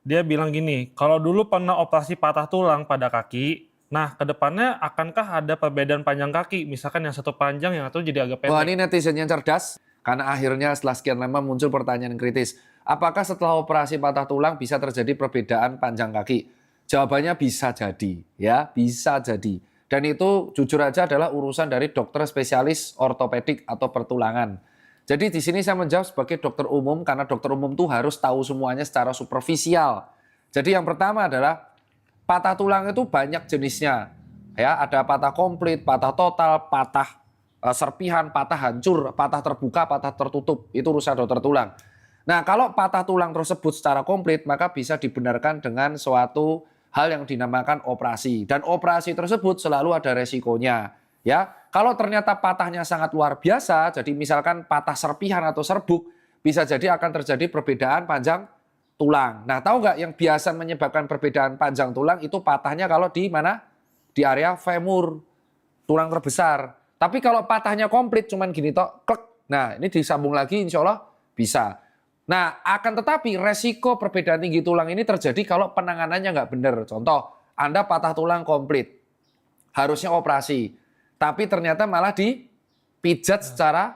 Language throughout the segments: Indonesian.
Dia bilang gini, kalau dulu pernah operasi patah tulang pada kaki, nah kedepannya akankah ada perbedaan panjang kaki? Misalkan yang satu panjang, yang satu jadi agak Wah, pendek. ini netizen yang cerdas. Karena akhirnya setelah sekian lama muncul pertanyaan kritis. Apakah setelah operasi patah tulang bisa terjadi perbedaan panjang kaki? Jawabannya bisa jadi, ya, bisa jadi. Dan itu jujur aja adalah urusan dari dokter spesialis ortopedik atau pertulangan. Jadi di sini saya menjawab sebagai dokter umum karena dokter umum tuh harus tahu semuanya secara superficial. Jadi yang pertama adalah patah tulang itu banyak jenisnya. Ya, ada patah komplit, patah total, patah serpihan, patah hancur, patah terbuka, patah tertutup. Itu urusan dokter tulang. Nah, kalau patah tulang tersebut secara komplit, maka bisa dibenarkan dengan suatu hal yang dinamakan operasi. Dan operasi tersebut selalu ada resikonya. Ya, kalau ternyata patahnya sangat luar biasa, jadi misalkan patah serpihan atau serbuk, bisa jadi akan terjadi perbedaan panjang tulang. Nah, tahu nggak yang biasa menyebabkan perbedaan panjang tulang itu patahnya kalau di mana? Di area femur, tulang terbesar. Tapi kalau patahnya komplit cuman gini tok, klek. Nah, ini disambung lagi insya Allah bisa. Nah, akan tetapi resiko perbedaan tinggi tulang ini terjadi kalau penanganannya nggak benar. Contoh, Anda patah tulang komplit, harusnya operasi. Tapi ternyata malah dipijat secara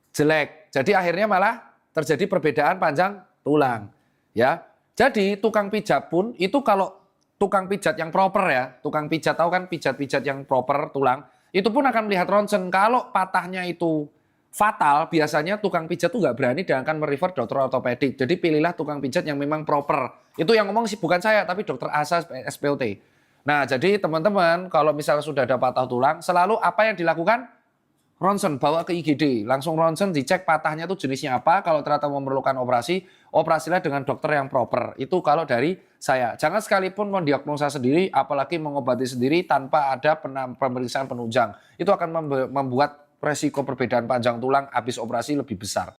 jelek. Jadi akhirnya malah terjadi perbedaan panjang tulang. Ya, jadi tukang pijat pun itu kalau tukang pijat yang proper ya, tukang pijat tahu kan pijat-pijat yang proper tulang, itu pun akan melihat ronsen. Kalau patahnya itu fatal, biasanya tukang pijat tuh nggak berani dan akan merefer dokter ortopedik. Jadi pilihlah tukang pijat yang memang proper. Itu yang ngomong sih bukan saya, tapi dokter ASA SPOT. Nah, jadi teman-teman kalau misalnya sudah ada patah tulang, selalu apa yang dilakukan? Ronsen, bawa ke IGD, langsung ronsen dicek patahnya itu jenisnya apa, kalau ternyata memerlukan operasi, operasilah dengan dokter yang proper. Itu kalau dari saya. Jangan sekalipun mendiagnosa sendiri, apalagi mengobati sendiri tanpa ada pemeriksaan penunjang. Itu akan membuat resiko perbedaan panjang tulang habis operasi lebih besar.